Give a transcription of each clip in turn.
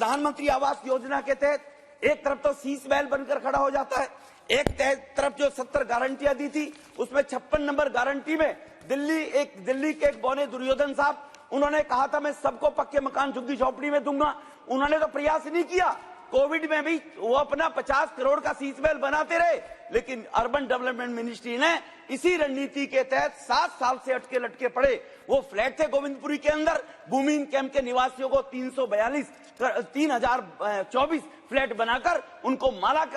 प्रधानमंत्री आवास योजना के तहत एक तरफ तो शीश महल बनकर खड़ा हो जाता है, एक तरफ जो 70 गारंटियां दी थी उसमें 56 नंबर गारंटी में दिल्ली के एक बौने दुर्योधन साहब, उन्होंने कहा था मैं सबको पक्के मकान झुग्गी झोपड़ी में दूंगा। उन्होंने तो प्रयास नहीं किया। कोविड में भी वो अपना 50 करोड़ का शीश महल बनाते रहे, लेकिन अर्बन डेवलपमेंट मिनिस्ट्री ने इसी रणनीति के तहत 7 साल से अटके लटके पड़े वो फ्लैट थे गोविंदपुरी के अंदर, भूमिहीन कैंप के निवासियों को 3024 फ्लैट बनाकर उनको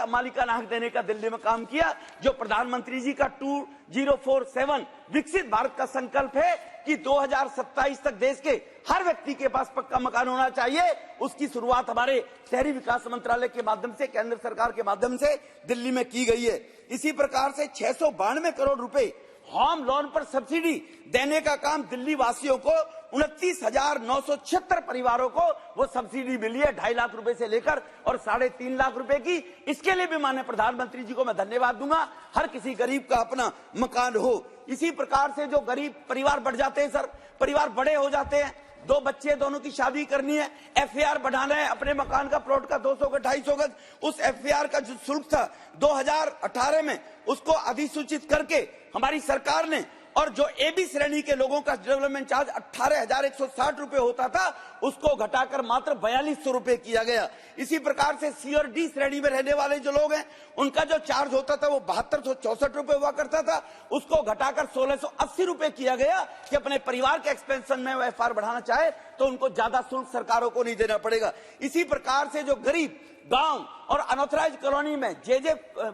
मालिकाना हक देने का दिल्ली में काम किया। जो प्रधानमंत्री जी का 2047 विकसित भारत का संकल्प है कि 2027 तक देश के हर व्यक्ति के पास पक्का मकान होना चाहिए, उसकी शुरुआत हमारे शहरी विकास मंत्रालय के माध्यम से, केंद्र सरकार के माध्यम से दिल्ली में की गई है। इसी प्रकार से 692 करोड़ रुपए होम लोन पर सब्सिडी देने का काम दिल्ली वासियों को 29,976 परिवारों को वो सब्सिडी मिली है, 2.5 लाख रुपए से लेकर और 3.5 लाख रुपए की। इसके लिए भी माननीय प्रधानमंत्री जी को मैं धन्यवाद दूंगा। हर किसी गरीब का अपना मकान हो। इसी प्रकार से जो गरीब परिवार बढ़ जाते हैं सर, परिवार बड़े हो जाते हैं, 2 बच्चे, दोनों की शादी करनी है, एफएआर बढ़ाना है, अपने मकान का प्लॉट का 200 का 250 गज, उस एफएआर का जो शुल्क था 2018 में उसको अधिसूचित करके हमारी सरकार ने, और जो एबी श्रेणी के लोगों का डेवलपमेंट चार्ज 18,160 रुपए होता था उसको घटाकर मात्र 4,200 रुपए किया गया। इसी प्रकार से सी और डी श्रेणी में रहने वाले जो लोग हैं उनका जो चार्ज होता था वो 7264 रुपए हुआ करता था, उसको घटाकर 1680 रुपए किया गया कि अपने परिवार के एक्सपेंशन में एफआर बढ़ाना चाहे तो उनको ज्यादा शुल्क सरकारों को नहीं देना पड़ेगा। इसी प्रकार से जो गरीब गांव और अनऑथराइज कॉलोनी में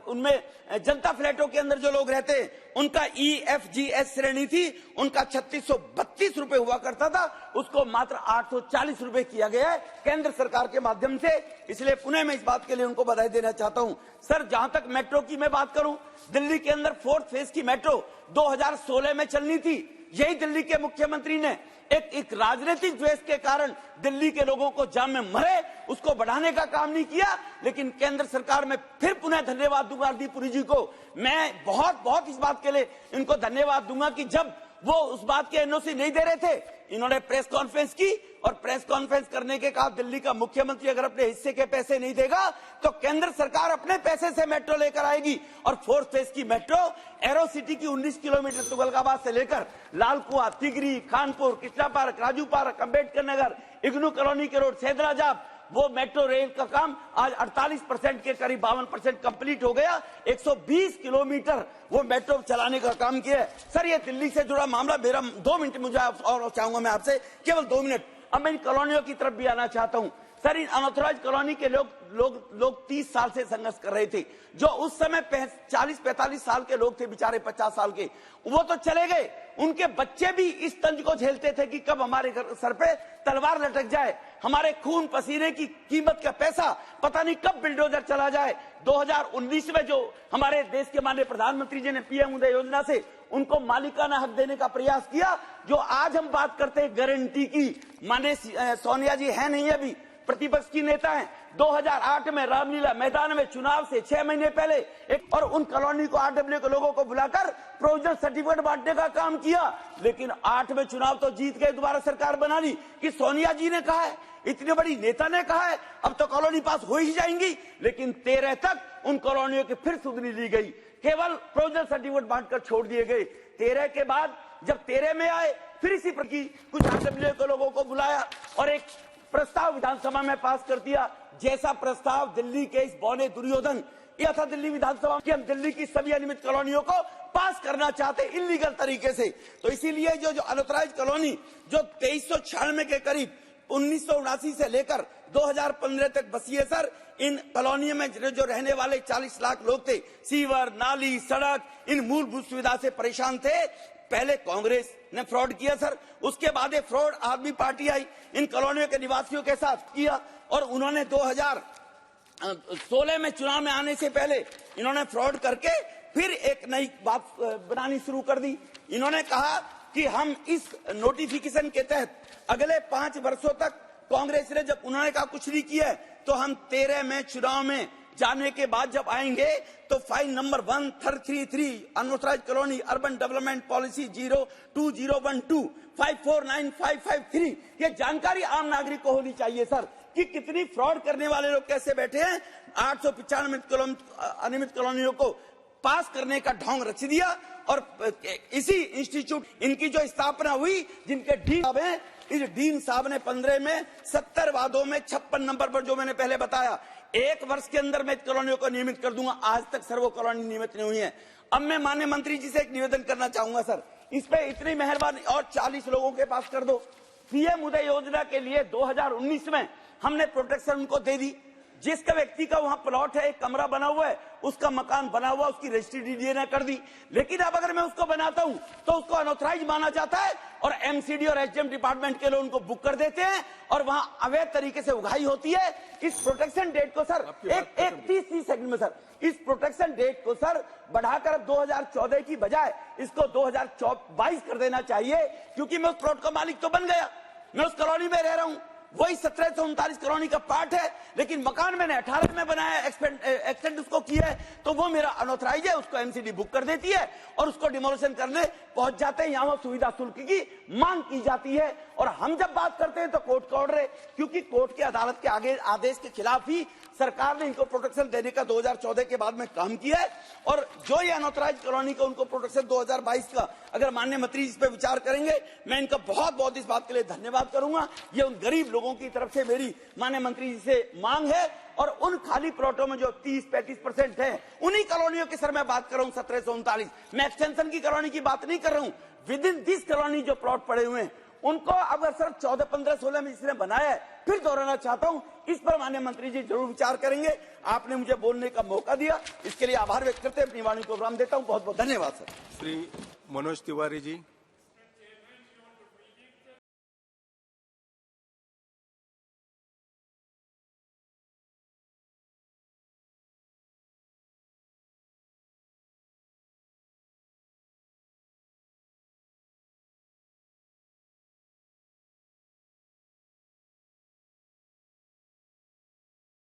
उनमें जनता फ्लैटों के अंदर जो लोग रहते हैं उनका EFGH श्रेणी थी, उनका 3632 रुपए हुआ करता था, उसको मात्र 840 रुपए किया गया है केंद्र सरकार के माध्यम से। इसलिए पुणे में इस बात के लिए उनको बधाई देना चाहता हूं। सर, जहां तक मेट्रो की मैं बात करूं, दिल्ली के अंदर 4th फेज की मेट्रो 2016 में चलनी थी। यही दिल्ली के मुख्यमंत्री ने एक राजनीतिक द्वेष के कारण दिल्ली के लोगों को जाम में मरे, उसको बढ़ाने का काम नहीं किया। लेकिन केंद्र सरकार में फिर पुनः धन्यवाद दूंगा हरदीप पुरी जी को। मैं बहुत इस बात के लिए इनको धन्यवाद दूंगा कि जब वो उस बात के एनओसी नहीं दे रहे थे, इन्होंने प्रेस कॉन्फ्रेंस की और प्रेस कॉन्फ्रेंस करने के बाद दिल्ली का मुख्यमंत्री अगर अपने हिस्से के पैसे नहीं देगा तो केंद्र सरकार अपने पैसे से मेट्रो लेकर आएगी। और 4th फेज की मेट्रो एरो सिटी की 19 किलोमीटर तुगलकाबाद से लेकर Lalkuan, Tigri, Khanpur, Krishna park, Raju park, Ambedkar Nagar, IGNOU colony के रोड, सैदराजाब, वो मेट्रो रेल का काम आज 48% के करीब 52% कंप्लीट हो गया। 120 किलोमीटर वो मेट्रो चलाने का काम किया है। सर, ये दिल्ली से जुड़ा मामला, मेरा 2 मिनट मुझे और चाहूंगा मैं आपसे, केवल 2 मिनट। अब मैं इन कॉलोनियों की तरफ भी आना चाहता हूं। सर, इन अनऑथराइज कॉलोनी के लोग 30 साल से संघर्ष कर रहे थे। जो उस समय 40-45 साल के लोग थे, बेचारे 50 साल के, वो तो चले गए। उनके बच्चे भी इस तंज को झेलते थे कि कब हमारे सर पे तलवार लटक जाए, हमारे खून पसीने की कीमत का पैसा पता नहीं कब बिल्डोजर चला जाए। 2019 में जो हमारे देश के माननीय प्रधानमंत्री जी ने पीएम उदय योजना से उनको मालिकाना हक देने का प्रयास किया। जो आज हम बात करते हैं गारंटी की, माननीय सोनिया जी है नहीं अभी, प्रतिपक्ष की नेता हैं। 2008 में रामलीला मैदान में चुनाव से 6 महीने पहले और उन कॉलोनी को, RW के लोगों को बुलाकर प्रोविजनल सर्टिफिकेट बांटने का काम किया। लेकिन 8 में चुनाव तो जीत गए, दोबारा सरकार बना ली कि सोनिया जी ने कहा है, इतनी बड़ी नेता ने कहा है, अब तो कॉलोनी पास हो ही जाएंगी। लेकिन 13 तक उन कॉलोनियों की फिर सुधरी ली गई, केवल प्रोविजनल सर्टिफिकेट बांटकर छोड़ दिए गए। 13 के बाद जब 13 में आए, फिर इसी पर की कुछ RW के लोगों को बुलाया और एक प्रस्ताव विधानसभा में पास कर दिया। जैसा प्रस्ताव दिल्ली के इस बौने दुर्योधन यह था दिल्ली विधानसभा कि हम दिल्ली की सभी अनियमित कॉलोनियों को पास करना चाहते इलीगल तरीके से। तो इसीलिए जो अनऑथराइज कॉलोनी जो 2396 के करीब 1979 से लेकर 2015 तक बसी है सर, इन कॉलोनियों में जो रहने वाले 40 लाख लोग थे, सीवर, नाली, सड़क, इन मूलभूत सुविधा से परेशान थे। पहले कांग्रेस ने फ्रॉड किया सर, उसके बाद ये फ्रॉड आदमी पार्टी आई, इन कॉलोनियों के निवासियों के साथ किया और उन्होंने 2016 में चुनाव में आने से पहले इन्होंने फ्रॉड करके फिर एक नई बात बनानी शुरू कर दी। इन्होंने कहा कि हम इस नोटिफिकेशन के तहत अगले 5 वर्षों तक, कांग्रेस ने जब उन्होंने कहा कुछ नहीं किया तो हम 13 में चुनाव में जाने के बाद जब आएंगे तो file number 1333 unauthorise colony urban development policy 02012 549553 ये जानकारी आम नागरिक को होनी चाहिए सर कि कितनी फ्रॉड करने वाले लोग कैसे बैठे हैं। 895 अनियमित कॉलोनियों को पास करने का ढोंग रच दिया और इसी इंस्टीट्यूट इनकी जो स्थापना हुई, जिनके डीन साहब हैं, इस डीन साहब ने 15 में 70 वादों में 56 नंबर पर, जो मैंने पहले बताया, 1 वर्ष के अंदर मैं कॉलोनियों को नियमित कर दूंगा। आज तक सर वो कॉलोनी नियमित नहीं हुई है। अब मैं माननीय मंत्री जी से एक निवेदन करना चाहूंगा सर, इस पे इतनी मेहरबानी और 40 लोगों के पास कर दो। पीएम उदय योजना के लिए 2019 में हमने प्रोटेक्शन उनको दे दी। जिसका व्यक्ति का वहां प्लॉट है, एक कमरा बना हुआ है, उसका मकान बना हुआ, उसकी रजिस्ट्री डीडीए ने कर दी। लेकिन अब अगर मैं उसको बनाता हूं तो उसको अनऑथराइज माना जाता है और एमसीडी और एचएम डिपार्टमेंट के लोग उनको बुक कर देते हैं और वहां अवैध तरीके से उगाही होती है। इस प्रोटेक्शन डेट को सर एक 30 सेकंड में सर, इस प्रोटेक्शन डेट को सर बढ़ाकर अब 2014 की बजाय इसको 2022 कर देना चाहिए, क्योंकि मैं उस प्लॉट का मालिक तो बन गया, मैं उस कॉलोनी में रह रहा हूं, वही 1739 कॉलोनी का पार्ट है, लेकिन मकान मैंने 18 में बनाया, एक्सटेंड उसको किया है, तो वो मेरा अनऑथराइज है, उसको एमसीडी बुक कर देती है और उसको डिमोलिशन करने पहुंच जाते हैं। यहाँ सुविधा शुल्क की मांग की जाती है और हम जब बात करते हैं तो कोर्ट का ऑर्डर है, क्योंकि कोर्ट की अदालत के आगे आदेश के खिलाफ ही सरकार ने इनको प्रोटेक्शन देने का 2014 के बाद में काम किया है। और जो ये अनऑथराइज कॉलोनी का उनको प्रोटेक्शन 2022 का अगर माननीय मंत्री इस पे विचार करेंगे, मैं इनका बहुत बहुत इस बात के लिए धन्यवाद करूंगा। ये उन गरीब लोगों की तरफ से मेरी माननीय मंत्री जी से मांग है और उन खाली प्लॉटों में जो 30-35% है, उन्हीं कॉलोनियों की सर मैं बात कर रहा हूं 1739। मैं एक्सटेंशन की कॉलोनी की बात नहीं कर रहा हूं। विद इन दिस कॉलोनी जो प्लॉट पड़े हुए हैं उनको अगर सर 14, 15, 16 में इसने बनाया है, फिर दोहराना चाहता हूं, इस पर माननीय मंत्री जी जरूर विचार करेंगे। आपने मुझे बोलने का मौका दिया, इसके लिए आभार व्यक्त करते अपनी वाणी को विराम देता हूं। बहुत बहुत धन्यवाद सर। श्री मनोज तिवारी जी।